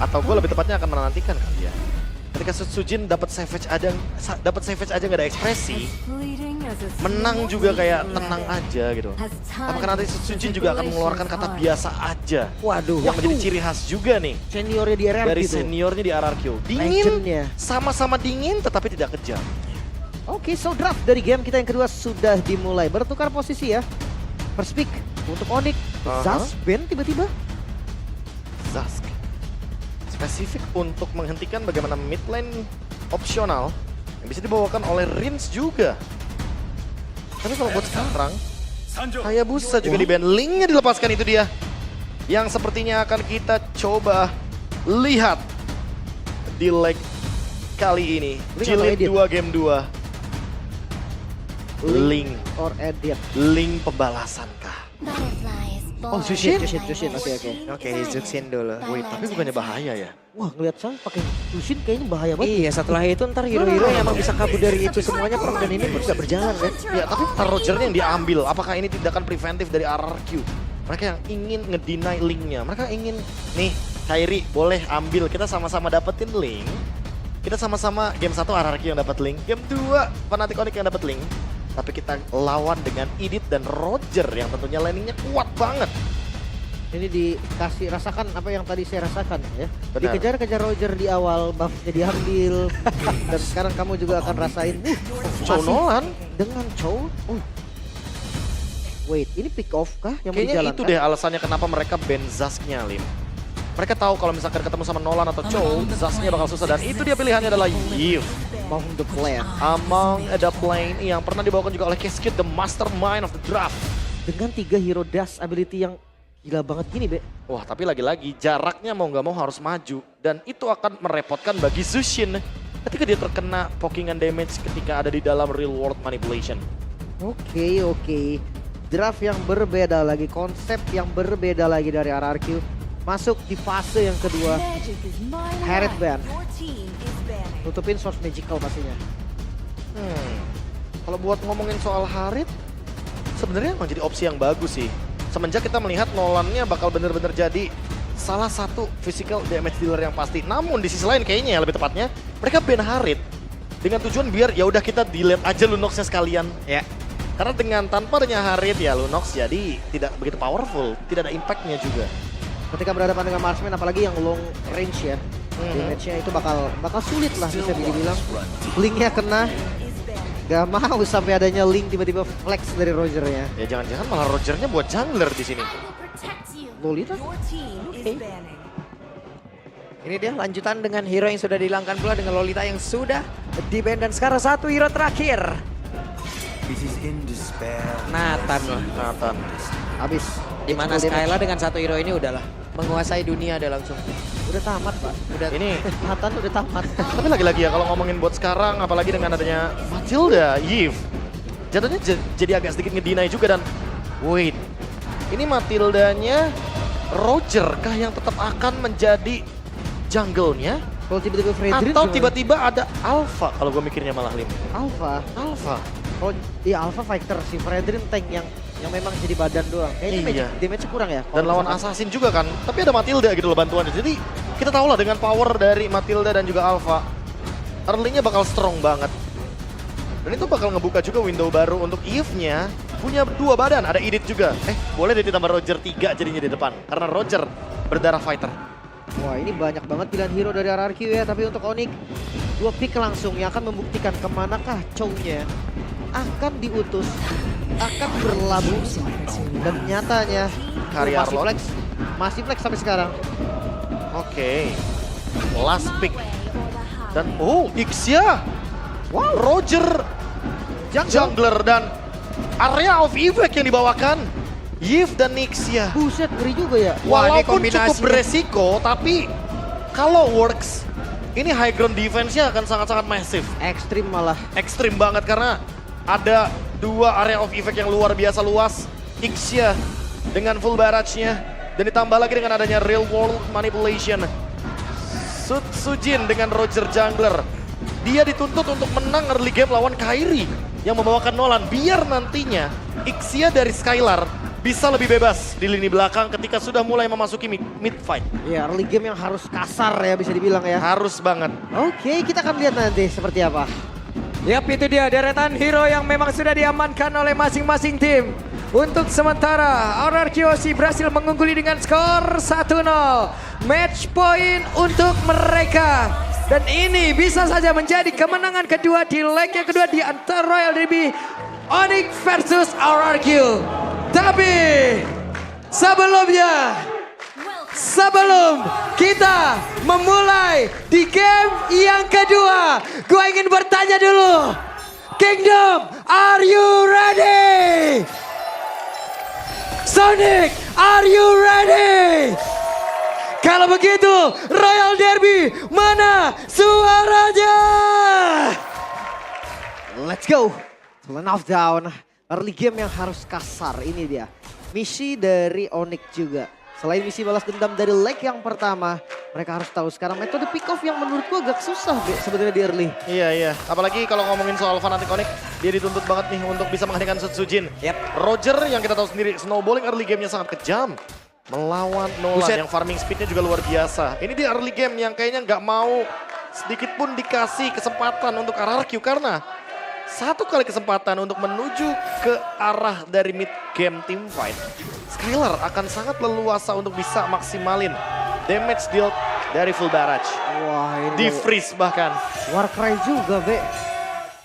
Atau gue lebih tepatnya akan menantikan kali ya. Ketika Sujin dapat savage aja nggak ada ekspresi, menang juga kayak tenang aja gitu. Apakah nanti Sujin juga akan mengeluarkan kata biasa aja? Waduh, Yang menjadi ciri khas juga nih seniornya di RRQ dari tuh. seniornya di RRQ. Dingin, Legendnya. sama-sama dingin tetapi tidak kejam. Oke, so draft dari game kita yang kedua sudah dimulai. Bertukar posisi ya. First pick untuk Onyx. Zas, Ben tiba-tiba. Zask spesifik untuk menghentikan bagaimana mid lane opsional yang bisa dibawakan oleh Rins juga. Tapi kalau buat sekarang, Hayabusa juga di ban. Linknya dilepaskan, itu dia yang sepertinya akan kita coba lihat di leg kali ini. Link atau Jilid edit? 2 game 2. Link. Or edit. Link pembalasan kah? Oh, Jushin, oke. Oke, Zuxin dulu. Wait, tapi bukannya bahaya ya? Wah, ngeliat saya pakai Jushin kayaknya bahaya banget. Iya, setelah itu ntar hero-hero yang emang bisa kabur dari itu semuanya perang dan ini pun gak berjalan kan. Ya, tapi Rogernya yang diambil. Apakah ini tindakan preventif dari RRQ? Mereka yang ingin ngedeny linknya. Mereka ingin, nih, Kairi boleh ambil. Kita sama-sama dapetin link. Kita sama-sama game 1 RRQ yang dapat link. Game 2 Fnatic Onyx yang dapat link. Tapi kita lawan dengan Idit dan Roger yang tentunya landingnya kuat banget. Ini dikasih rasakan apa yang tadi saya rasakan ya. Benar. Dikejar-kejar Roger di awal, buffnya diambil. Dan sekarang kamu juga akan rasain Chow masih Nolan. dengan Chow. Wait, ini pick off kah yang mau Kayaknya dijalankan? itu deh alasannya kenapa mereka ban Zasknya, Lim. Mereka tahu kalau misalkan ketemu sama Nolan atau Chow, Zasknya bakal susah. Dan itu dia pilihannya adalah Yves. Among the Plan. Among the Plane yang pernah dibawakan juga oleh Cascade, the mastermind of the draft. Dengan 3 hero dash ability yang gila banget gini, Be. Wah, tapi lagi-lagi jaraknya mau nggak mau harus maju. Dan itu akan merepotkan bagi Zushin ketika dia terkena pokingan damage ketika ada di dalam real world manipulation. Oke. Draft yang berbeda lagi, konsep yang berbeda lagi dari RRQ. Masuk di fase yang kedua. Harriet ban. Tutupin source magical pastinya. Kalau buat ngomongin soal Harit, sebenarnya emang jadi opsi yang bagus sih. Semenjak kita melihat Nolannya bakal bener-bener jadi salah satu physical damage dealer yang pasti. Namun di sisi lain kayaknya ya lebih tepatnya, mereka ban Harit dengan tujuan biar ya udah kita delete aja Lunox-nya sekalian. Ya. Karena dengan tanpa adanya Harit ya Lunox jadi tidak begitu powerful, tidak ada impact-nya juga. Ketika berhadapan dengan marksman apalagi yang long range ya. Damage-nya itu bakal sulit lah bisa dibilang. Linknya kena. Gak mau sampai adanya link tiba-tiba flex dari Rogernya. Ya jangan-jangan malah Rogernya buat jungler di sini. Lolita? Ini dia lanjutan dengan hero yang sudah dihilangkan pula dengan Lolita yang sudah di-ban. Dan sekarang satu hero terakhir. Nathan loh. Nathan. Habis. Dimana Skyla dengan satu hero ini udahlah menguasai dunia dia langsung. Udah tamat, Pak. Udah Ini Nathan udah tamat. tapi lagi-lagi ya kalau ngomongin buat sekarang, apalagi dengan adanya Matilda, Yves, jatuhnya jadi agak sedikit ngedinai juga. Dan wait, ini Matildanya Roger kah yang tetap akan menjadi jungle-nya? Kalau tiba-tiba Fredrin Atau gimana? tiba-tiba ada Alpha kalau gue mikirnya malah Lim. Alpha. Alpha. Oh iya Alpha fighter, si Fredrin tank yang memang jadi badan doang. Kayaknya Iya. damage kurang ya. Dan lawan Assassin juga kan, tapi ada Matilda gitu loh bantuannya. Jadi kita tahu lah dengan power dari Matilda dan juga Alpha, early-nya bakal strong banget. Dan itu bakal ngebuka juga window baru untuk Eve-nya punya 2 badan, ada Idit juga. Boleh deh ditambah Roger 3 jadinya di depan, karena Roger berdarah fighter. Wah ini banyak banget pilihan hero dari RRQ ya. Tapi untuk Onyx 2 pick langsung yang akan membuktikan kemanakah Chow-nya akan diutus, akan berlabuh. Dan nyatanya Karya Arlot. masih flex sampai sekarang. Oke, last pick. Dan Ixia, wow, Roger, jungler dan area of effect yang dibawakan Yves dan Ixia. Buset, ngeri juga ya. Wah, ini Walaupun cukup kombinasinya. beresiko, tapi kalau works, ini high ground defense-nya akan sangat-sangat massive. Ekstrim malah. Ekstrim banget karena ada 2 area of effect yang luar biasa luas. Ixia dengan full barrage-nya. Dan ditambah lagi dengan adanya real world manipulation. Sujin dengan Roger jungler. Dia dituntut untuk menang early game lawan Kairi yang membawakan Nolan. Biar nantinya Ixia dari Skylar bisa lebih bebas di lini belakang ketika sudah mulai memasuki mid fight. Ya, early game yang harus kasar ya bisa dibilang ya. Harus banget. Oke, kita akan lihat nanti seperti apa. Yap, itu dia deretan hero yang memang sudah diamankan oleh masing-masing tim. Untuk sementara, RRQOC berhasil mengungguli dengan skor 1-0. Match point untuk mereka. Dan ini bisa saja menjadi kemenangan kedua di leg yang kedua di antara Royal Derby Onyx versus RRQ. Tapi sebelum kita memulai di game yang kedua, gue ingin bertanya dulu. Kingdom, are you ready? Sonic, are you ready? Kalau begitu, Royal Derby, mana suaranya? Let's go. Turn off down. Early game yang harus kasar, ini dia. Misi dari Onyx juga. Selain misi balas dendam dari leg yang pertama, mereka harus tahu sekarang metode pick off yang menurutku agak susah sebenarnya di early. Iya. Apalagi kalau ngomongin soal fanatik Onyx, dia dituntut banget nih untuk bisa menghentikan Sutsujin. Yep. Roger yang kita tahu sendiri, snowballing early game-nya sangat kejam. Melawan Nolan Buset. yang farming speed-nya juga luar biasa. Ini di early game yang kayaknya nggak mau sedikit pun dikasih kesempatan untuk RRQ karena satu kali kesempatan untuk menuju ke arah dari mid game team fight, Skylar akan sangat leluasa untuk bisa maksimalin damage deal dari full barrage. Wah, ini Di freeze bahkan. Warcry juga, Be.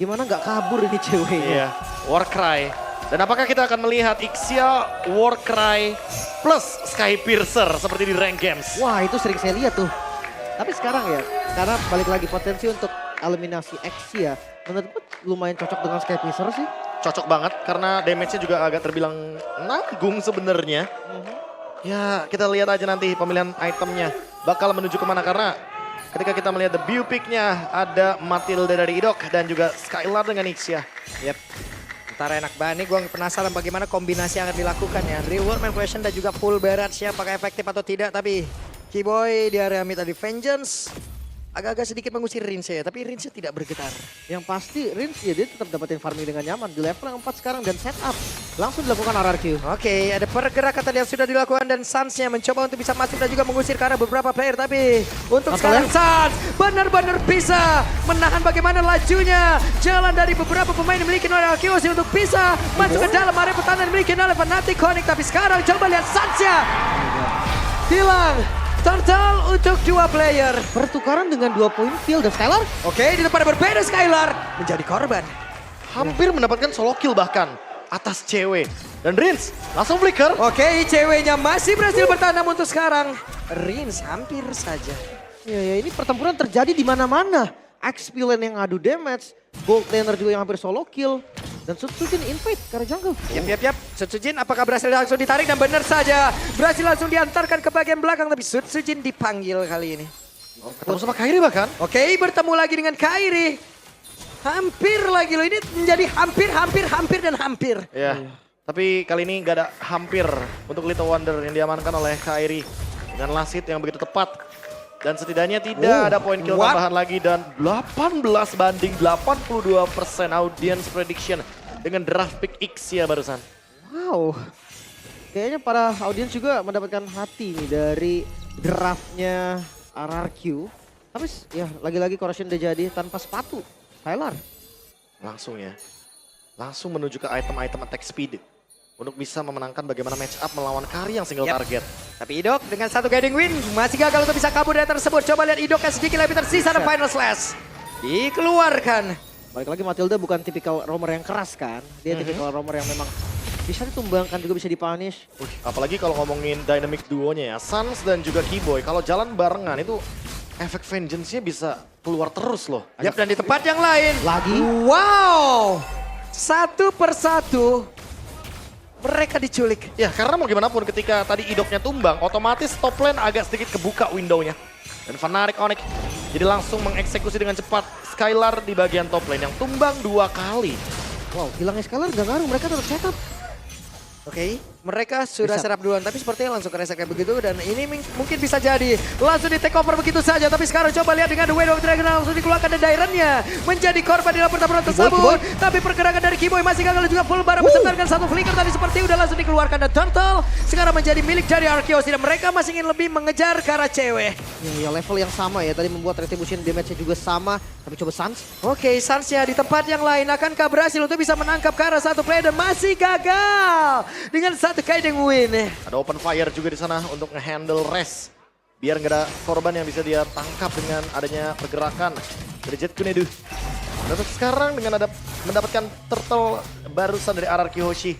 Gimana nggak kabur ini ceweknya? Iya, Warcry. Dan apakah kita akan melihat Ixia, Warcry plus Skypiercer seperti di rank games? Wah, itu sering saya lihat tuh. Tapi sekarang ya, karena balik lagi potensi untuk eliminasi X ya, menurutku lumayan cocok dengan Skypiercer sih. Cocok banget karena damage-nya juga agak terbilang nanggung sebenarnya. Ya, kita lihat aja nanti pemilihan itemnya bakal menuju kemana karena ketika kita melihat debut pick-nya ada Matilda dari Idok dan juga Skylar dengan Ixia. Yep. Ntar enak banget nih, gue penasaran bagaimana kombinasi yang akan dilakukan ya. Reward, man question dan juga full barrage ya, apakah efektif atau tidak. Tapi Keyboy di area mid tadi Vengeance agak-agak sedikit mengusir Rinse ya, tapi Rinse tidak bergetar. Yang pasti Rins ya dia tetap dapetin farming dengan nyaman di level yang 4 sekarang dan setup langsung dilakukan RRQ. Oke, ada pergerakan tadi yang sudah dilakukan dan Suns-nya mencoba untuk bisa masuk dan juga mengusir ke arah beberapa player. Tapi untuk sekarang Suns benar-benar bisa menahan bagaimana lajunya. Jalan dari beberapa pemain yang dimiliki oleh RRQ untuk bisa masuk ke dalam area pertahanan dimiliki oleh Fnatic Connect. Tapi sekarang coba lihat Suns-nya. Hilang. Total untuk 2 player. Pertukaran dengan 2 poin kill dan Skylar. Oke, di tempat yang berbeda Skylar menjadi korban. Hampir mendapatkan solo kill bahkan atas cewek. Dan Rins langsung flicker. Oke, ceweknya masih berhasil bertahan namun untuk sekarang Rins hampir saja. Ya ini pertempuran terjadi di mana-mana. XP lane yang adu damage, gold laner juga yang hampir solo kill. Dan Sutsujin invade ke arah jungle. Yap. Sutsujin apakah berhasil langsung ditarik dan benar saja. Berhasil langsung diantarkan ke bagian belakang tapi Sutsujin dipanggil kali ini. Ketemu sama Kairi bahkan. Oke, bertemu lagi dengan Kairi. Hampir lagi loh, ini menjadi hampir dan hampir. Ya, tapi kali ini nggak ada hampir untuk Little Wonder yang diamankan oleh Kairi. Dengan lasit yang begitu tepat. Dan setidaknya tidak ada poin kill tambahan lagi dan 18 banding 82% audience prediction dengan draft pick X ya barusan. Wow. Kayaknya para audiens juga mendapatkan hati nih dari draftnya RRQ. Tapi ya lagi-lagi correction udah jadi tanpa sepatu. Skylar. Langsung ya. Langsung menuju ke item-item attack speed. Untuk bisa memenangkan bagaimana match up melawan Kari yang single target. Tapi Idok dengan satu guiding win masih gagal untuk bisa kabur dari tersebut. Coba lihat Idok yang sedikit lebih tersisa dan final slash. Dikeluarkan. Balik lagi Matilda bukan tipikal roamer yang keras kan. Dia tipikal roamer yang memang bisa ditumbangkan juga bisa dipunish. Apalagi kalau ngomongin dynamic duonya ya. Suns dan juga Keyboy kalau jalan barengan itu efek vengeance-nya bisa keluar terus loh. Yap, dan di tempat yang lain. Lagi. Wow. Satu persatu. Mereka diculik. Ya karena mau gimana pun ketika tadi Idoknya tumbang, otomatis top lane agak sedikit kebuka window-nya. Dan Fnatic Onyx jadi langsung mengeksekusi dengan cepat Skylar di bagian top lane yang tumbang 2 kali. Wow, hilangnya Skylar gak ngaruh, mereka tetap setup. Oke. Mereka sudah Reset. serap duluan, tapi sepertinya langsung ke reset kayak begitu. Dan ini mungkin bisa jadi langsung di take over begitu saja. Tapi sekarang coba lihat dengan The Way of Dragon langsung dikeluarkan dan Dairennya menjadi korban di dalam pertempuran tersebut. Tapi pergerakan dari Kiboy masih gagal juga full barang beserta dengan satu flicker tadi seperti udah langsung dikeluarkan. Dan Turtle sekarang menjadi milik dari Arceus. Dan mereka masih ingin lebih mengejar ke arah cewek. Ya, level yang sama ya, tadi membuat retribution damage-nya juga sama. Tapi coba Sans. Oke, Sansnya di tempat yang lain akankah berhasil untuk bisa menangkap ke arah satu player dan masih gagal dengan satu Kaiden win. Ada open fire juga di sana untuk nge-handle Res. Biar nggak ada korban yang bisa dia tangkap dengan adanya pergerakan dari Jet Kunedu. Dan untuk sekarang dengan ada mendapatkan turtle barusan dari RRQ Hoshi.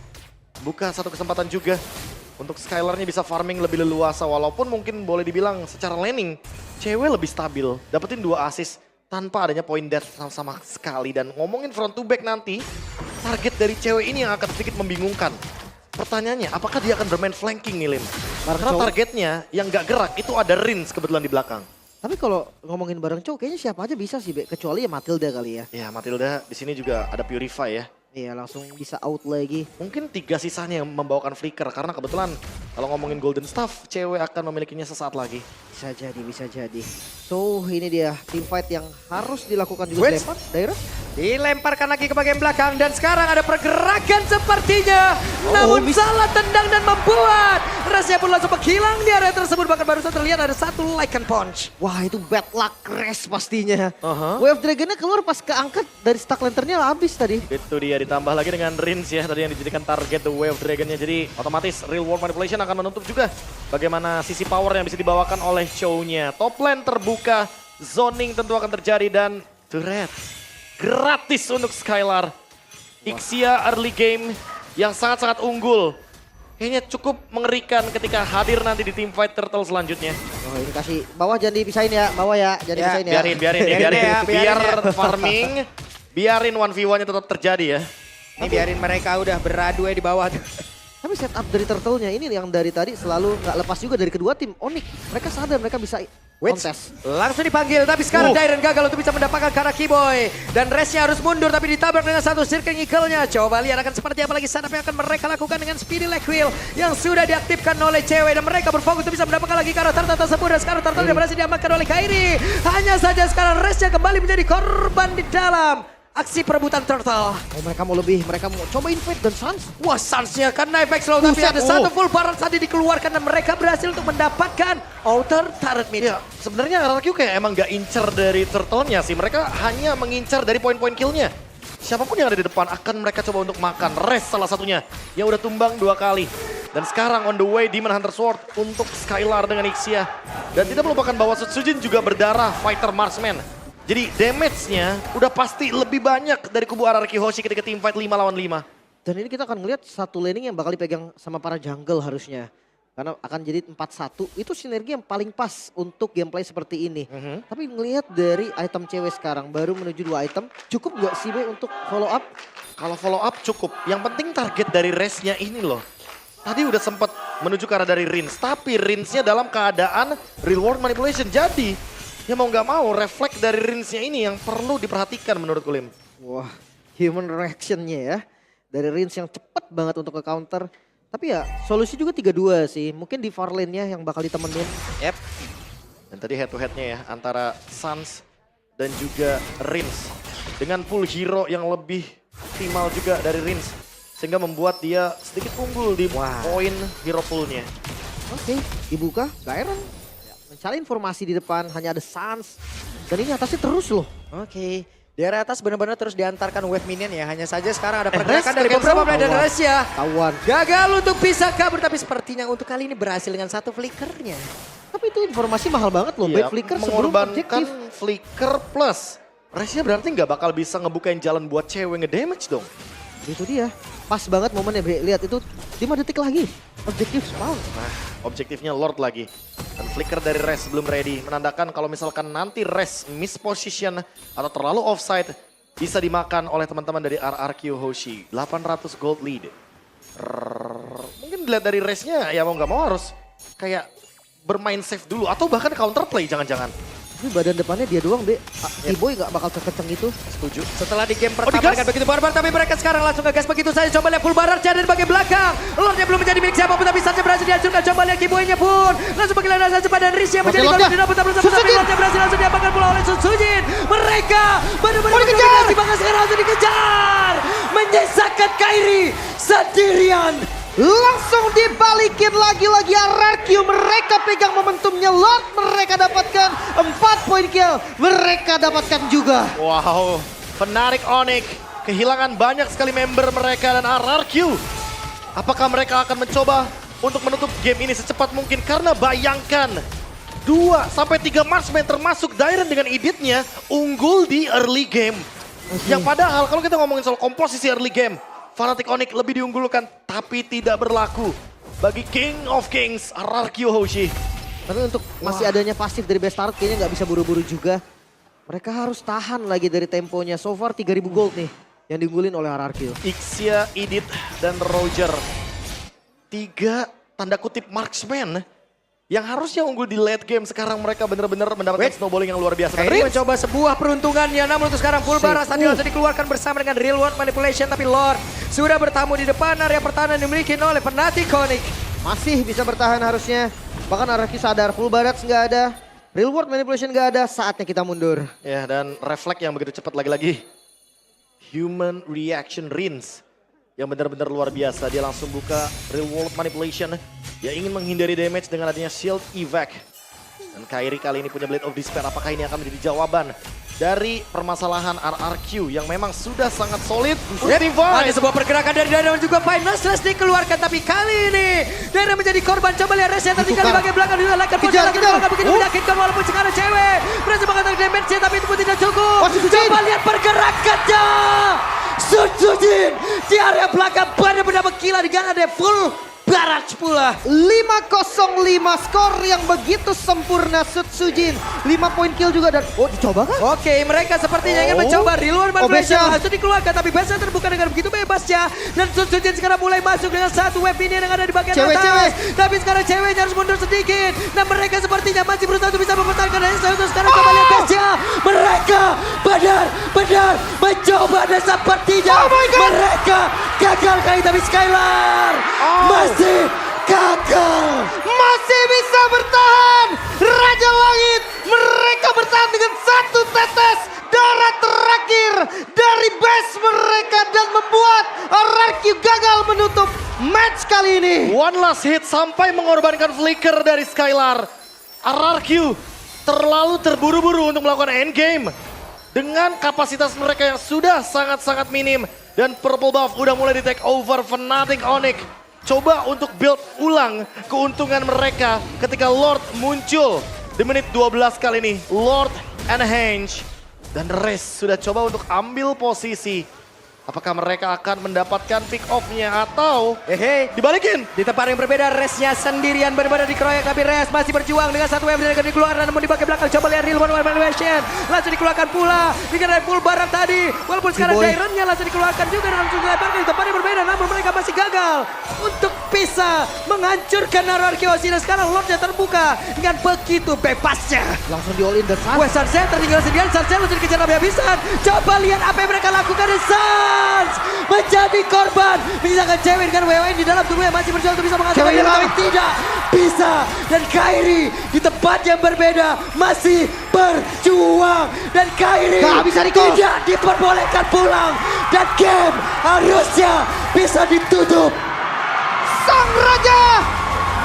Buka satu kesempatan juga untuk Skylarnya bisa farming lebih leluasa. Walaupun mungkin boleh dibilang secara laning, cewek lebih stabil. Dapetin 2 assist tanpa adanya point death sama sekali. Dan ngomongin front to back nanti, target dari cewek ini yang akan sedikit membingungkan. Pertanyaannya, apakah dia akan bermain flanking nih, Lim? Karena Cowok. targetnya yang gak gerak itu ada Rins kebetulan di belakang. Tapi kalau ngomongin bareng cowok, kayaknya siapa aja bisa sih, Be. Kecuali ya Matilda kali ya. Ya, Matilda di sini juga ada Purify ya. Iya, langsung bisa out lagi. Mungkin 3 sisanya yang membawakan flicker karena kebetulan kalau ngomongin Golden Staff, cewek akan memilikinya sesaat lagi. Bisa jadi, bisa jadi. So, ini dia team fight yang harus dilakukan juga Wait. Depan, Daira. Dilemparkan lagi ke bagian belakang dan sekarang ada pergerakan sepertinya. Namun salah tendang dan membuat Rasnya pun langsung menghilang di area tersebut. Bahkan barusan terlihat ada satu Lycan Punch. Wah, itu bad luck crash pastinya. Aha. Wave Dragon-nya keluar pas keangkat dari stack lanternnya habis tadi. Itu dia ditambah lagi dengan Rins ya tadi yang dijadikan target The Way of Dragon-nya. Jadi otomatis Real World Manipulation akan menutup juga bagaimana sisi power yang bisa dibawakan oleh show-nya. Top lane terbuka, zoning tentu akan terjadi dan turret gratis untuk Skylar. Ixia early game yang sangat-sangat unggul. Kayaknya cukup mengerikan ketika hadir nanti di team fight Turtle selanjutnya. Oh, ini kasih bawah jangan dipisahin ya, bawah ya, jangan Ya, dipisahin ya. Biarin. Biarin ya, Biar biarin ya. farming, biarin 1v1-nya tetap terjadi ya. Ini biarin mereka udah beradu di bawah. Tapi setup dari Turtle-nya ini yang dari tadi selalu nggak lepas juga dari kedua tim. Onyx, mereka sadar mereka bisa kontes. Langsung dipanggil, tapi sekarang Dairen gagal untuk bisa mendapatkan Kara Kiboy. Dan Resnya harus mundur, tapi ditabrak dengan satu Circling Eagle-nya. Coba lihat akan seperti apa lagi setup yang akan mereka lakukan dengan Speedy Leg Wheel yang sudah diaktifkan oleh cewek. Dan mereka berfokus untuk bisa mendapatkan lagi Kara Turtle tersebut. Dan sekarang Turtle sudah berhasil diamankan oleh Kairi. Hanya saja sekarang Resnya kembali menjadi korban di dalam aksi perebutan Turtle. Oh, mereka mau lebih, mereka mau coba invade dan Sans. Wah, Sansnya kena efek slow, tapi Buset, ada satu full barrel tadi dikeluarkan dan mereka berhasil untuk mendapatkan outer turret mid. Ya, sebenarnya RRQ kayak emang gak incer dari Turtle-nya sih. Mereka hanya mengincar dari poin-poin kill-nya. Siapapun yang ada di depan akan mereka coba untuk makan. Res salah satunya yang udah tumbang 2 kali. Dan sekarang on the way Demon Hunter Sword untuk Skylar dengan Ixia. Dan tidak melupakan bahwa Sutsujin juga berdarah fighter marksman. Jadi damage-nya udah pasti lebih banyak dari kubu RRQ Hoshi ketika team fight 5 lawan 5. Dan ini kita akan ngelihat satu laning yang bakal dipegang sama para jungle harusnya. Karena akan jadi 4-1, itu sinergi yang paling pas untuk gameplay seperti ini. Tapi ngelihat dari item cewek sekarang, baru menuju 2 item, cukup nggak sih Be untuk follow up? Kalau follow up cukup. Yang penting target dari Resnya ini loh. Tadi udah sempat menuju ke arah dari Rins. Tapi Rinsnya dalam keadaan real world manipulation. Jadi ya mau nggak mau refleks dari Rinsnya ini yang perlu diperhatikan menurut Kulim. Wah, human reaction-nya ya. Dari Rins yang cepet banget untuk ke counter. Tapi ya solusi juga 3-2 sih. Mungkin di far lane-nya yang bakal ditemenin. Yep. Dan tadi head to head-nya ya antara Sans dan juga Rins. Dengan pool hero yang lebih optimal juga dari Rins. Sehingga membuat dia sedikit unggul di poin hero pool-nya. Oke, dibuka, Dairen. Mencari informasi di depan, hanya ada Sans. Dan ini atasnya terus loh. Oke. Di area atas benar-benar terus diantarkan wave minion ya. Hanya saja sekarang ada Res pergerakan dari ke beberapa cancel. player dan Res ya. Tawan. Gagal untuk bisa kabur, tapi sepertinya untuk kali ini berhasil dengan satu flickernya. Tapi itu informasi mahal banget loh. Iya, Baik flicker sebelum mengorbankan objektif. flicker plus. Resnya berarti nggak bakal bisa ngebukain jalan buat cewek nge-damage dong. Itu dia. Pas banget momennya Bre. Lihat itu 5 detik lagi. Objektif spawn. Nah, objektifnya Lord lagi. Dan flicker dari Res belum ready. Menandakan kalau misalkan nanti Res miss position atau terlalu offside, bisa dimakan oleh teman-teman dari RRQ Hoshi. 800 gold lead. Mungkin dilihat dari Resnya ya mau nggak mau harus kayak bermain safe dulu. Atau bahkan counterplay jangan-jangan. Tapi badan depannya dia doang, Be. T-Boy gak bakal kekenceng itu. Setuju. Setelah di game pertama digas. dengan begitu barbar, tapi mereka sekarang langsung ngegas begitu saja. Coba lihat full barar dari bagian belakang. Lordnya belum menjadi milik siapapun, tapi saja berhasil dihancurkan. Coba lihat Kiboy-nya pun. Langsung panggilan rasa cepat dan Riz yang menjadi Lordnya. korban tidak betul-betul. Tapi Lordnya berhasil langsung diapakan pula oleh Sun Sujin. Mereka benar-benar dikejar. mendominasi, bahkan sekarang langsung dikejar. Menyisakan Kairi sendirian. Langsung dibalikin lagi-lagi RRQ. Mereka pegang momentumnya. Lord mereka dapatkan 4 poin kill. Mereka dapatkan juga. Wow, Fnatic Onyx kehilangan banyak sekali member mereka dan RRQ. Apakah mereka akan mencoba untuk menutup game ini secepat mungkin? Karena bayangkan 2-3 marksman termasuk Dairen dengan Iditnya unggul di early game. Yang padahal kalau kita ngomongin soal komposisi early game, Fnatic Onyx lebih diunggulkan tapi tidak berlaku bagi King of Kings RRQ Hoshi. Tapi untuk masih adanya pasif dari Bestart kayaknya nggak bisa buru-buru juga. Mereka harus tahan lagi dari temponya. So far 3000 gold nih yang diunggulin oleh RRQ. Ixia, Idit, dan Roger. 3 tanda kutip marksman yang harusnya unggul di late game. Sekarang mereka benar-benar mendapatkan snowballing yang luar biasa. Dan Kairi Riz, mencoba sebuah peruntungannya, namun untuk sekarang full baras tadi langsung dikeluarkan bersama dengan real world manipulation. Tapi Lord sudah bertamu di depan area pertahanan yang dimiliki oleh Fnatic Onyx. Masih bisa bertahan harusnya. Bahkan RRQ sadar full barats nggak ada. Real world manipulation nggak ada. Saatnya kita mundur. ya, dan refleks yang begitu cepat lagi-lagi. Human reaction Rins yang benar-benar luar biasa. Dia langsung buka real world manipulation. Dia ingin menghindari damage dengan adanya shield evac. Dan Kairi kali ini punya Blade of Despair. Apakah ini akan menjadi jawaban dari permasalahan RRQ yang memang sudah sangat solid? Ada sebuah pergerakan dari Dara dan juga Finals Slash dikeluarkan, tapi kali ini Dara menjadi korban. Coba lihat Res yang tertinggal di bagian belakang, dilakukan Kejar, kejar. begitu menyakitkan walaupun sekarang cewek berhasil mengatakan damage-nya, tapi itu pun tidak cukup. Sun Sujin. Coba lihat pergerakannya. Sun Sujin di area belakang benar-benar gila dengan ada full barat pula. 5-0-5 skor yang begitu sempurna. Sutsujin 5 poin kill juga dan dicoba kah? Oke, mereka sepertinya ingin mencoba real world manipulation. Besha. Langsung dikeluarkan, tapi Besha terbuka dengan begitu bebasnya. Dan Sun Sujin sekarang mulai masuk dengan satu wave ini yang ada di bagian Cewek, atas. cewek. Tapi sekarang ceweknya harus mundur sedikit. Dan mereka sepertinya masih berusaha untuk bisa mempertahankan untuk sekarang coba lihat Besha. Mereka benar-benar mencoba dan sepertinya mereka gagal kali, tapi Skylar masih gagal. Masih bisa bertahan. Raja Langit mereka bertahan dengan 1 tetes darah terakhir dari base mereka dan membuat RRQ gagal menutup match kali ini. One last hit sampai mengorbankan flicker dari Skylar. RRQ terlalu terburu-buru untuk melakukan endgame. Dengan kapasitas mereka yang sudah sangat-sangat minim. Dan Purple Buff udah mulai di take over Fnatic Onyx. Coba untuk build ulang keuntungan mereka ketika Lord muncul di menit 12 kali ini. Lord and Henge dan Riz sudah coba untuk ambil posisi. Apakah mereka akan mendapatkan pick off-nya atau dibalikin? Di tempat yang berbeda, Resnya sendirian benar-benar dikeroyok, tapi Res masih berjuang dengan satu wave yang akan dikeluarkan, namun di bagian belakang coba lihat real world manipulation. Langsung dikeluarkan pula dengan full barat tadi. Walaupun sekarang Dairennya langsung dikeluarkan juga dan langsung dilebarkan di tempat yang berbeda, namun mereka masih gagal untuk bisa menghancurkan RRQ Hoshi. Dan sekarang Lordnya terbuka dengan begitu bebasnya. Langsung di all in dan Wes Sarsen tertinggal sendirian, Sarsen langsung dikejar habis-habisan. Coba lihat apa yang mereka lakukan dan Sans menjadi korban. Menyisakan cewek dengan WWN di dalam tubuhnya masih berjuang untuk bisa mengatakan Cewek hilang. tapi tidak bisa. Dan Kairi di tempat yang berbeda masih berjuang. Dan Kairi Gak bisa di-call. tidak diperbolehkan pulang. Dan game harusnya bisa ditutup. Sang Raja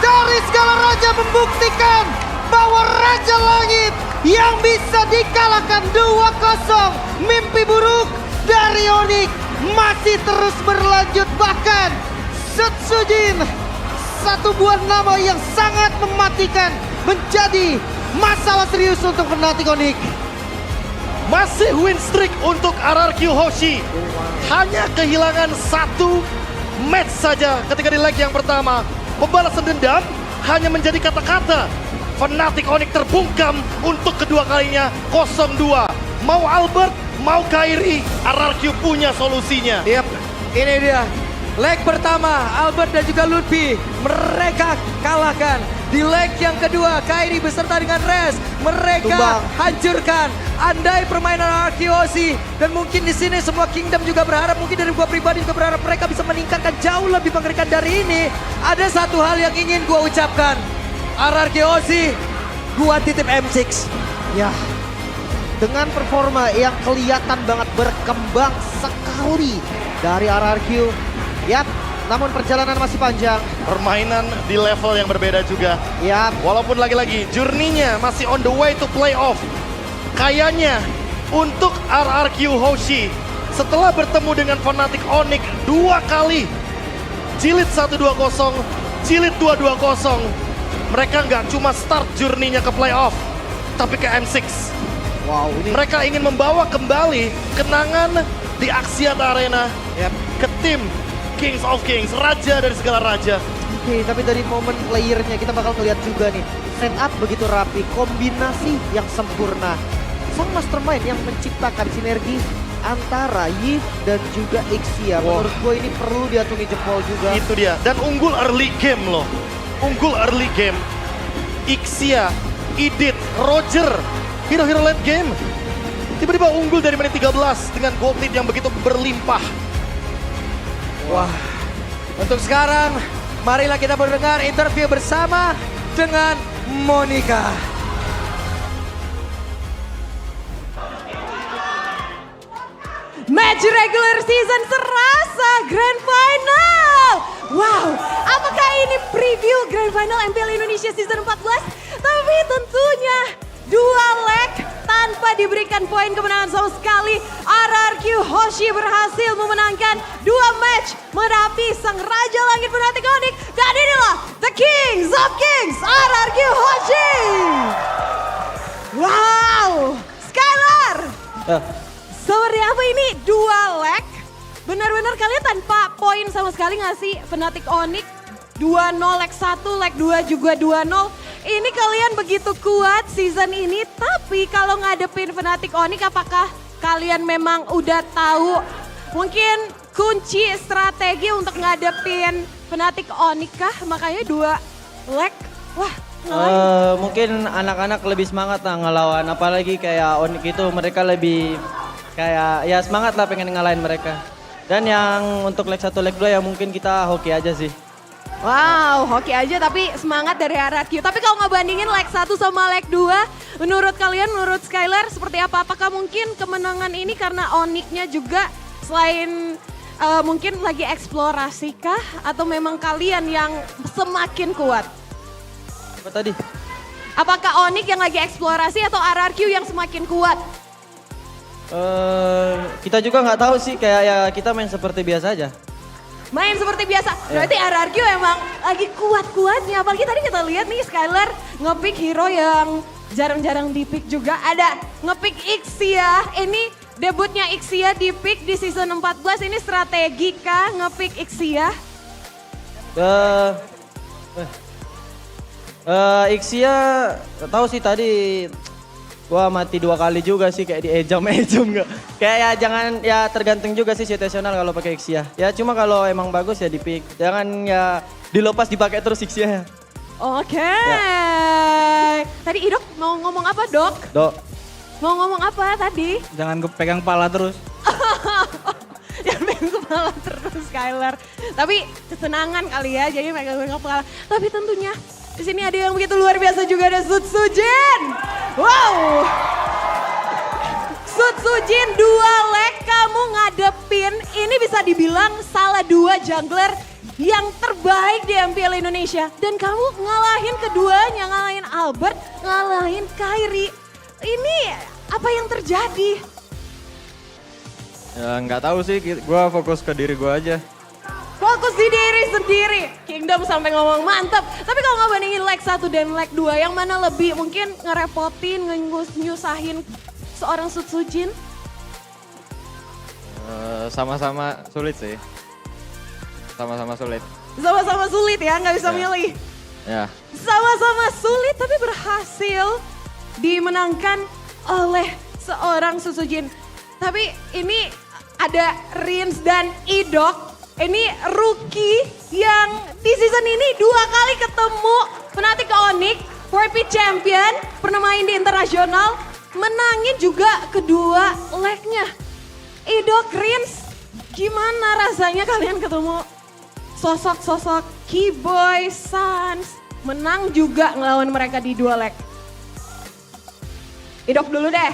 dari segala raja membuktikan bahwa Raja Langit yang bisa dikalahkan 2-0. Mimpi buruk dari Onyx masih terus berlanjut, bahkan Sutsujin, satu buah nama yang sangat mematikan, menjadi masalah serius untuk Fnatic Onyx. Masih win streak untuk RRQ Hoshi. Hanya kehilangan 1 match saja ketika di leg yang pertama. Pembalasan dendam hanya menjadi kata-kata. Fnatic Onyx terbungkam untuk kedua kalinya 0-2. Mau Albert, mau Kairi, RRQ punya solusinya. Yap, ini dia. Leg pertama, Albert dan juga Ludwig mereka kalahkan. Di leg yang kedua, Kairi beserta dengan Res, mereka Tumbang. hancurkan. Andai permainan RQOC dan mungkin di sini semua Kingdom juga berharap, mungkin dari gua pribadi juga berharap mereka bisa meningkatkan jauh lebih mengerikan dari ini. Ada satu hal yang ingin gua ucapkan, RRQOC, gua titip M6. Ya, dengan performa yang kelihatan banget berkembang sekali dari RRQ. Yap, namun perjalanan masih panjang. Permainan di level yang berbeda juga. Yap, Walaupun lagi-lagi journey-nya masih on the way to playoff. Kayaknya untuk RRQ Hoshi setelah bertemu dengan Fnatic Onyx 2 kali. Jilid 1-2-0, jilid 2-2-0. Mereka nggak cuma start journey-nya ke playoff, tapi ke M6. wow ini. Mereka ingin membawa kembali kenangan di Axiat Arena Yap. ke tim Kings of Kings, raja dari segala raja. Oke, tapi dari momen playernya kita bakal ngeliat juga nih. Setup begitu rapi, kombinasi yang sempurna. Sang mastermind yang menciptakan sinergi antara Yves dan juga Ixia. Menurut gue ini perlu diacungi jempol juga. Itu dia, dan unggul early game loh. Unggul early game. Ixia, Idit, Roger, hero-hero late game. Tiba-tiba unggul dari menit 13 dengan gold lead yang begitu berlimpah. Wah, untuk sekarang marilah kita mendengar interview bersama dengan Monica. Match regular season serasa Grand Final. Wow, apakah ini preview Grand Final MPL Indonesia Season 14? Tapi tentunya 2 leg tanpa diberikan poin kemenangan sama sekali. RRQ Hoshi berhasil memenangkan 2 match menghadapi sang Raja Langit Fnatic Onyx. Dan inilah The Kings of Kings, RRQ Hoshi. Wow, Skylar. Seperti apa ini 2 leg? Benar-benar kalian tanpa poin sama sekali ngasih Fnatic Onyx 2-0 leg 1, leg 2 juga 2-0. Ini kalian begitu kuat season ini, tapi kalau ngadepin Fnatic Onyx apakah kalian memang udah tahu mungkin kunci strategi untuk ngadepin Fnatic Onyx kah? Makanya 2 leg, wah ngalahin. Mungkin anak-anak lebih semangat lah ngelawan, apalagi kayak Onyx itu mereka lebih kayak ya semangat lah pengen ngalahin mereka. Dan yang untuk leg 1, leg 2 ya mungkin kita hoki aja sih. Wow, hoki aja tapi semangat dari RRQ. Tapi kalau ngebandingin leg 1 sama leg 2, menurut kalian, menurut Skylar seperti apa? Apakah mungkin kemenangan ini karena Onyx-nya juga selain mungkin lagi eksplorasi kah? Atau memang kalian yang semakin kuat? Apa tadi? Apakah Onyx yang lagi eksplorasi atau RRQ yang semakin kuat? Kita juga nggak tahu sih, kayak ya kita main seperti biasa aja. Main seperti biasa, berarti RRQ emang lagi kuat-kuatnya. Apalagi tadi kita lihat nih Skylar nge-pick hero yang jarang-jarang di-pick juga. Ada nge-pick Ixia, ini debutnya Ixia di-pick di season 14. Ini strategi kah nge-pick Ixia? Ixia tahu sih tadi gua mati 2 kali juga sih, kayak di ejam nggak. Kayak ya jangan, ya tergantung juga sih situasional kalau pakai Ixia. Ya cuma kalau emang bagus ya di-pick. Jangan ya dilepas dipakai terus Ixia. Oke. Tadi Idok mau ngomong apa Dok? Dok. Mau ngomong apa tadi? Jangan pegang kepala terus. Jangan pegang kepala terus Skylar. Tapi kesenangan kali ya, jadi pegang kepala. Tapi tentunya di sini ada yang begitu luar biasa juga, ada Sud Sujin. Wow. Sud Sujin 2 leg kamu ngadepin, ini bisa dibilang salah 2 jungler yang terbaik di MPL Indonesia. Dan kamu ngalahin keduanya, ngalahin Albert, ngalahin Kairi. Ini apa yang terjadi? Ya nggak tahu sih, gue fokus ke diri gue aja. Fokus di diri sendiri. Kingdom sampai ngomong mantap. Tapi kalau ngebandingin leg 1 dan leg 2, yang mana lebih mungkin ngerepotin, nyusahin seorang Sud Sujin? Sama-sama sulit sih. Sama-sama sulit. Sama-sama sulit ya, nggak bisa milih. Ya. Sama-sama sulit tapi berhasil dimenangkan oleh seorang Sud Sujin. Tapi ini ada Rins dan Idok. Ini rookie yang di season ini 2 kali ketemu Fnatic Onyx, 4P champion, pernah main di internasional, menangin juga kedua legnya. Idok Rins, gimana rasanya kalian ketemu sosok-sosok Keyboy, Sans, menang juga ngelawan mereka di dua leg? Idok dulu deh.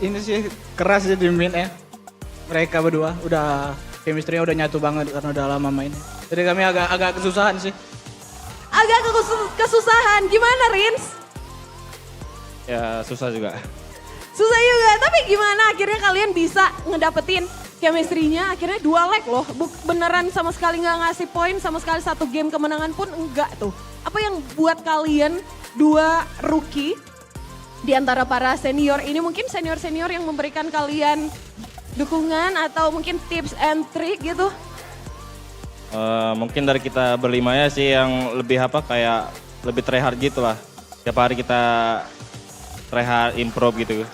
Ini sih keras sih di main ya. Mereka berdua udah chemistry-nya udah nyatu banget karena udah lama main. Jadi kami agak kesusahan sih. Agak kesusahan, gimana Rins? Ya susah juga. Susah juga, tapi gimana akhirnya kalian bisa ngedapetin chemistry-nya akhirnya dua leg loh. Beneran sama sekali nggak ngasih poin, sama sekali satu game kemenangan pun enggak tuh. Apa yang buat kalian dua rookie di antara para senior ini, mungkin senior-senior yang memberikan kalian dukungan atau mungkin tips and trick gitu? Mungkin dari kita berlima ya sih yang lebih kayak lebih tryhard gitu lah. Tiap hari kita tryhard improve gitu.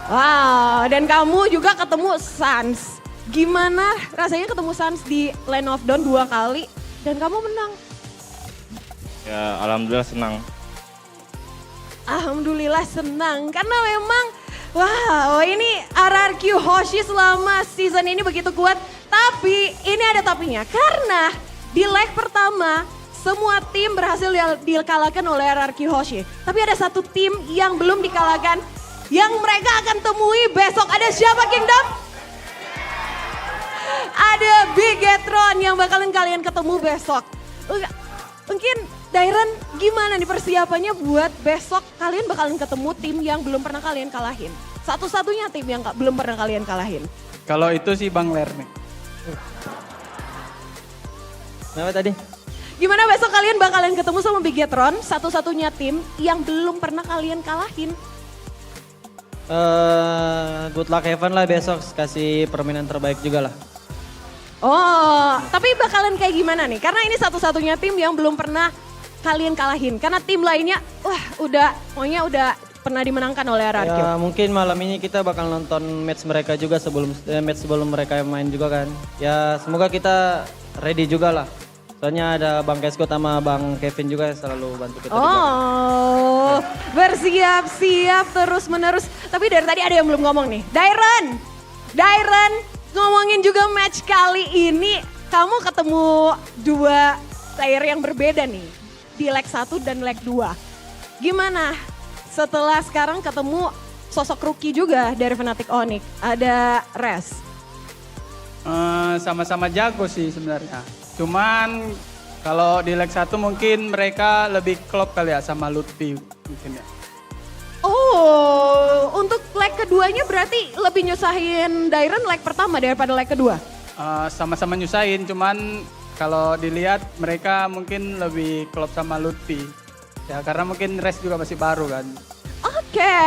Wow, dan kamu juga ketemu Sans. Gimana rasanya ketemu Sans di Lane of Dawn 2 kali dan kamu menang? Ya alhamdulillah senang. Alhamdulillah senang karena memang wow ini RRQ Hoshi selama season ini begitu kuat. Tapi ini ada tapinya karena di leg pertama semua tim berhasil dikalahkan oleh RRQ Hoshi. Tapi ada satu tim yang belum dikalahkan yang mereka akan temui besok. Ada siapa Kingdom? Ada Bigetron yang bakalan kalian ketemu besok. Mungkin Dairen gimana nih persiapannya buat besok kalian bakalan ketemu tim yang belum pernah kalian kalahin. Satu-satunya tim yang belum pernah kalian kalahin. Kalau itu sih Bang Ler nih. Kenapa tadi? Gimana besok kalian bakalan ketemu sama Bigetron, satu-satunya tim yang belum pernah kalian kalahin. Good luck Evan lah besok, kasih permainan terbaik juga lah. Oh, tapi bakalan kayak gimana nih? Karena ini satu-satunya tim yang belum pernah kalian kalahin. Karena tim lainnya, pokoknya udah pernah dimenangkan oleh RRQ. Ya mungkin malam ini kita bakal nonton match mereka juga match sebelum mereka main juga kan. Ya semoga kita ready juga lah. Soalnya ada Bang Kesko sama Bang Kevin juga yang selalu bantu kita. Oh, bersiap-siap terus-menerus. Tapi dari tadi ada yang belum ngomong nih. Dairen, ngomongin juga match kali ini. Kamu ketemu dua player yang berbeda nih. Di leg 1 dan leg 2. Gimana setelah sekarang ketemu sosok rookie juga dari Fnatic Onyx? Ada Res. Sama-sama jago sih sebenarnya. Cuman kalau di leg 1 mungkin mereka lebih klop kali ya sama Lutfi mungkin ya. Oh, untuk leg keduanya berarti lebih nyusahin Dairen leg pertama daripada leg kedua? Sama-sama nyusahin, cuman kalau dilihat mereka mungkin lebih klop sama Lutfi. Ya karena mungkin Res juga masih baru kan. Oke,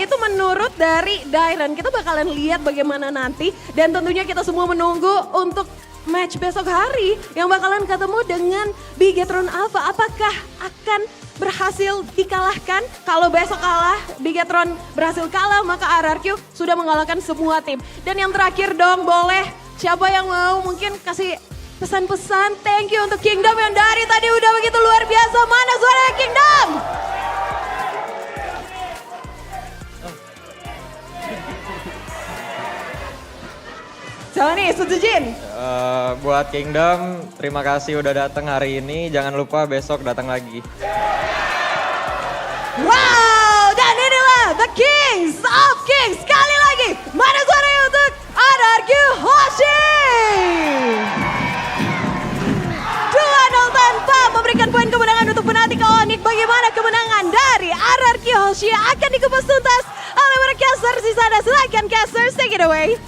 itu menurut dari Dairen. Kita bakalan lihat bagaimana nanti. Dan tentunya kita semua menunggu untuk match besok hari yang bakalan ketemu dengan Bigetron Alpha. Apakah akan berhasil dikalahkan? Kalau besok kalah, Bigetron berhasil kalah, maka RRQ sudah mengalahkan semua tim. Dan yang terakhir dong, boleh siapa yang mau mungkin kasih pesan-pesan thank you untuk Kingdom yang dari tadi udah begitu luar biasa. Mana suara Kingdom? Siapa nih, Sujujin? Buat Kingdom, terima kasih udah datang hari ini. Jangan lupa besok datang lagi. Wow, dan inilah The Kings of Kings. Sekali lagi, mana suaranya untuk RRQ Hoshi? 2-0 tanpa memberikan poin kemenangan untuk Fnatic Onyx. Bagaimana kemenangan dari RRQ Hoshi akan dikupas tuntas oleh para casters di sana. Silakan casters, take it away.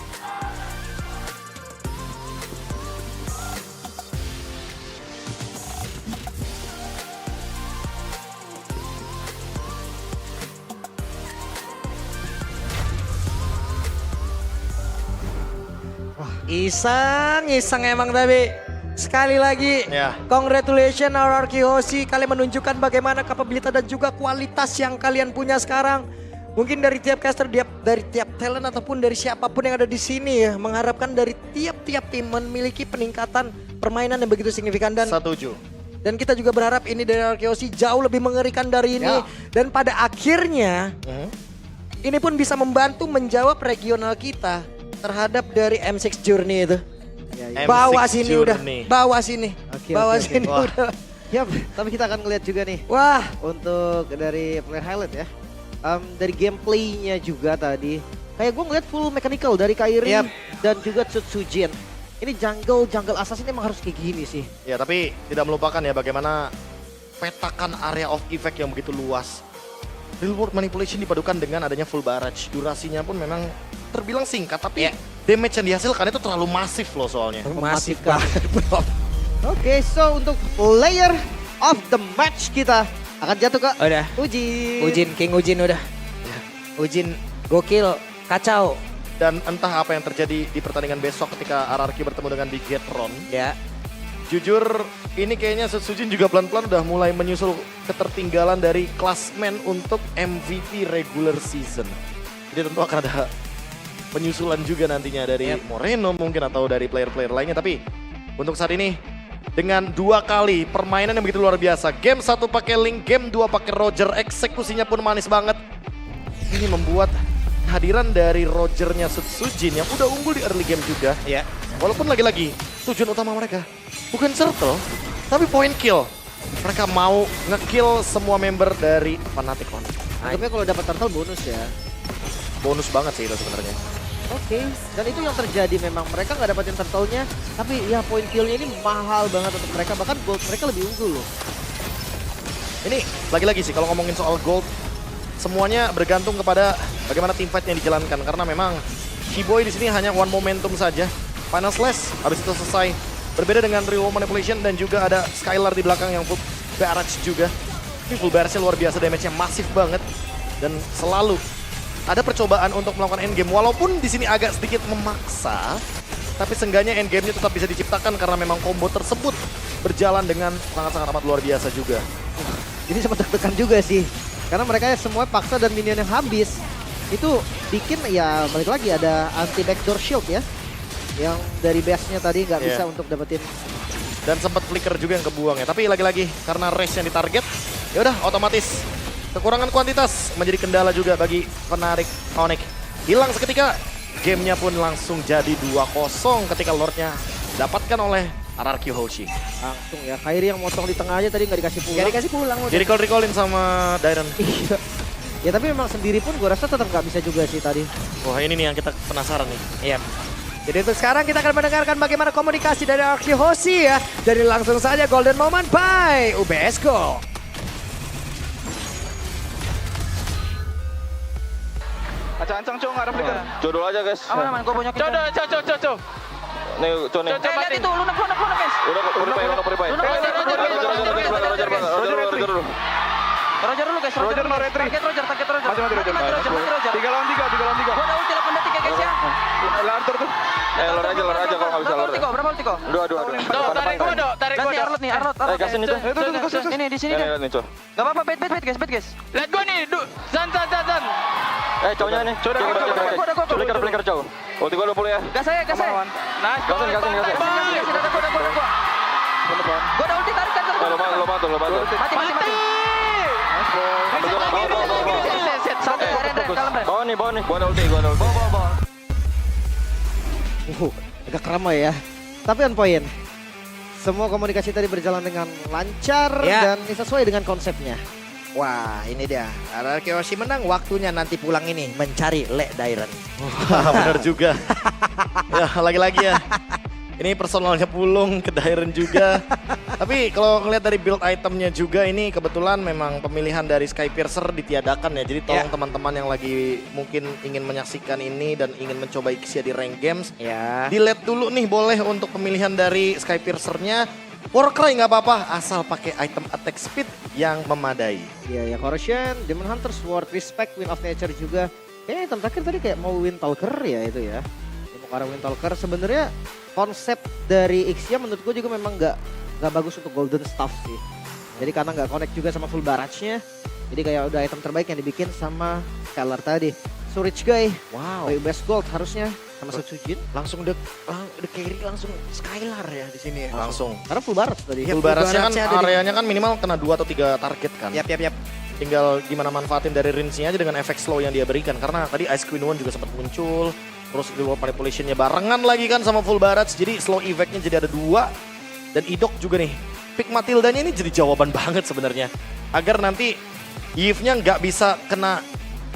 Iseng emang tapi sekali lagi Ya. congratulations RRQ Hoshi, kalian menunjukkan bagaimana kapabilitas dan juga kualitas yang kalian punya sekarang. Mungkin dari tiap caster, dari tiap talent ataupun dari siapapun yang ada di sini ya, mengharapkan dari tiap-tiap tim memiliki peningkatan permainan yang begitu signifikan Setuju. dan kita juga berharap ini dari RKOC jauh lebih mengerikan dari ini. Ya. Dan pada akhirnya ini pun bisa membantu menjawab regional kita terhadap dari M6 Journey itu. Ya, ya. Bawa M6 sini Journey. udah, bawa sini, Oke, bawa oke, oke. sini Wah. udah. Ya, tapi kita akan ngeliat juga nih Wah, untuk dari player highlight ya. Dari gameplaynya juga tadi, kayak gue ngeliat full mechanical dari Kairi Yap. dan juga Tsutsujin. Ini jungle assassin emang harus kayak gini sih. Ya tapi tidak melupakan ya bagaimana petakan area of effect yang begitu luas. Real world manipulation dipadukan dengan adanya full barrage. Durasinya pun memang terbilang singkat tapi damage yang dihasilkan itu terlalu masif loh soalnya. masif Mematikan. banget bro. Oke, so untuk player of the match kita akan jatuh ke Udah, Ujin. King Ujin udah. Ujin gokil, kacau. Dan entah apa yang terjadi di pertandingan besok ketika RRQ bertemu dengan Bigetron. Ya, Jujur ini kayaknya Sujin juga pelan-pelan udah mulai menyusul ketertinggalan dari klasmen untuk MVP regular season. Jadi tentu akan ada penyusulan juga nantinya dari Moreno mungkin atau dari player-player lainnya. Tapi untuk saat ini dengan 2 kali permainan yang begitu luar biasa. Game 1 pakai Link, game 2 pakai Roger. Eksekusinya pun manis banget. Ini membuat kehadiran dari Rogernya Sujin yang udah unggul di early game juga. ya. Walaupun lagi-lagi tujuan utama mereka bukan circle, tapi point kill. Mereka mau ngekill semua member dari Fnatic Onyx. Anggapnya kalau dapat turtle bonus ya. Bonus banget sih itu sebenarnya. Oke, dan itu yang terjadi memang. Mereka nggak dapetin turtle-nya, tapi ya point kill-nya ini mahal banget untuk mereka. Bahkan gold mereka lebih unggul loh. Ini lagi-lagi sih kalau ngomongin soal gold, semuanya bergantung kepada bagaimana team fight yang dijalankan. Karena memang Shiboy di sini hanya one momentum saja. Final Slash habis itu selesai. Berbeda dengan Real Manipulation dan juga ada Skylar di belakang yang full barrage juga. Ini full barrage-nya luar biasa, damage-nya masif banget. Dan selalu ada percobaan untuk melakukan endgame. Walaupun di sini agak sedikit memaksa, tapi seenggaknya endgame-nya tetap bisa diciptakan karena memang combo tersebut berjalan dengan sangat-sangat amat luar biasa juga. Ini sempat deg-degan juga sih. Karena mereka semua paksa dan minion yang habis. Itu bikin ya balik lagi ada anti backdoor shield ya. Yang dari base-nya tadi nggak bisa untuk dapetin. Dan sempat flicker juga yang kebuang ya. Tapi lagi-lagi karena race yang ditarget, ya udah otomatis kekurangan kuantitas menjadi kendala juga bagi Fnatic Onyx. Hilang seketika, gamenya pun langsung jadi 2-0 ketika Lordnya dapatkan oleh RRQ Hoshi. Langsung ya. Kairi yang motong di tengah aja tadi nggak dikasih pulang. Gak dikasih pulang udah. Jadi recall-recallin sama Dairon. Iya. Ya tapi memang sendiri pun gue rasa tetap nggak bisa juga sih tadi. Wah ini nih yang kita penasaran nih. Iya. Jadi untuk sekarang kita akan mendengarkan bagaimana komunikasi dari RRQ Hoshi ya. Jadi langsung saja Golden Moment by UBS Go. Ancang-ancang cong, ada flicker. Jodoh aja guys. Aman, gue punya kita. Coba. Nih, Con nih. Lihat itu, lunak guys. Udah purify. Roger dulu guys, Roger no retreat. Target Roger. Mati Roger. 3 lawan 3. Gua ada ulti 8 detik ya guys ya. Lantur tuh. Lor aja kalau nggak bisa lor. Berapa ulti kok? Dua. Tarik gua nih, Arnold nih, Arnold. Kasih nih tuh. Ini di sini deh. Nih, Con. Gak apa-apa, bet guys. Lihat gua nih, Zan. Cownya nih. Flicker cow. Ulti gua 20 ya. Gas saya. Nice. Gasin. Gua ada ulti, tarik. Lo bantu. Mati. Santai, Ren, kalem Ren. Bawa nih. Gua ada ulti. Bawa. Agak ramai ya. Tapi on point. Semua komunikasi tadi berjalan dengan lancar Ya. dan sesuai dengan konsepnya. Wah ini dia. RRQ Hoshi menang, waktunya nanti pulang ini mencari Le Dairon. Wah benar juga. Ya lagi-lagi ya. Ini personalnya Pulung ke Dairon juga. Tapi kalau ngeliat dari build itemnya juga ini kebetulan memang pemilihan dari Skypiercer ditiadakan ya. Jadi tolong teman-teman yang lagi mungkin ingin menyaksikan ini dan ingin mencoba Ixia di rank games. Ya. Delete dulu nih boleh untuk pemilihan dari Skypiercer-nya. Warcry nggak apa-apa asal pakai item attack speed yang memadai. Ya Corrosion, Demon Hunter, Sword, Respect, Wind of Nature juga. Kayaknya item terakhir tadi kayak mau Wind Talker ya itu ya. Mau ke arah Wind Talker sebenarnya konsep dari Ixia menurut gue juga memang nggak bagus untuk Golden Staff sih. Jadi karena nggak connect juga sama full barrage-nya. Jadi kayak udah item terbaik yang dibikin sama Skylar tadi. So rich guy. Wow. Best gold harusnya. sama Sujin. Langsung the carry langsung Skylar ya di sini ya. Langsung. Karena full barat tadi. Full baratnya kan baratnya ada di- areanya kan minimal kena 2 atau 3 target kan. Yap. Tinggal gimana manfaatin dari Rinsnya aja dengan efek slow yang dia berikan. Karena tadi Ice Queen One juga sempat muncul. Terus di luar manipulationnya barengan lagi kan sama full barat. Jadi slow effectnya jadi ada 2. Dan Idok juga nih. Pick Matildanya ini jadi jawaban banget sebenarnya. Agar nanti Yves-nya nggak bisa kena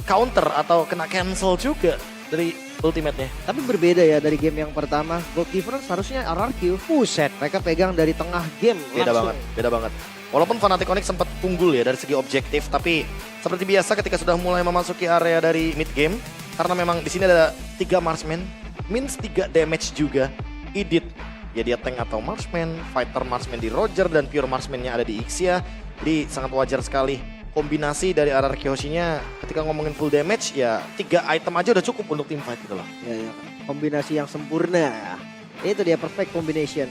counter atau kena cancel juga dari ultimate-nya. Tapi berbeda ya dari game yang pertama. Gold difference harusnya RRQ. Buset, mereka pegang dari tengah game Beda langsung. banget, beda banget. Walaupun Fnatic Onyx sempat unggul ya dari segi objektif, tapi seperti biasa ketika sudah mulai memasuki area dari mid game, karena memang di sini ada 3 marksman, means 3 damage juga. Idit, ya dia tank atau marksman, fighter marksman di Roger, dan pure marksman-nya ada di Ixia. Jadi sangat wajar sekali. Kombinasi dari RRQ Hoshi-nya ketika ngomongin full damage, ya 3 item aja udah cukup untuk team fight gitu loh. Ya. Kombinasi yang sempurna. Itu dia perfect combination.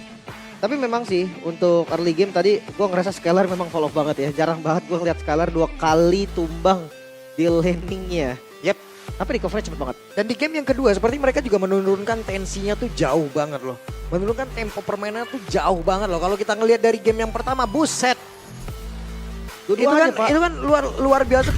Tapi memang sih untuk early game tadi gue ngerasa Skylar memang fall off banget ya. Jarang banget gue ngeliat Skylar 2 kali tumbang di landingnya. Yep. Tapi recovery cepet banget. Dan di game yang kedua seperti mereka juga menurunkan tensinya tuh jauh banget loh. Menurunkan tempo permainan tuh jauh banget loh. Kalau kita ngelihat dari game yang pertama, buset. Dua-duanya, Pak. Itu kan luar biasa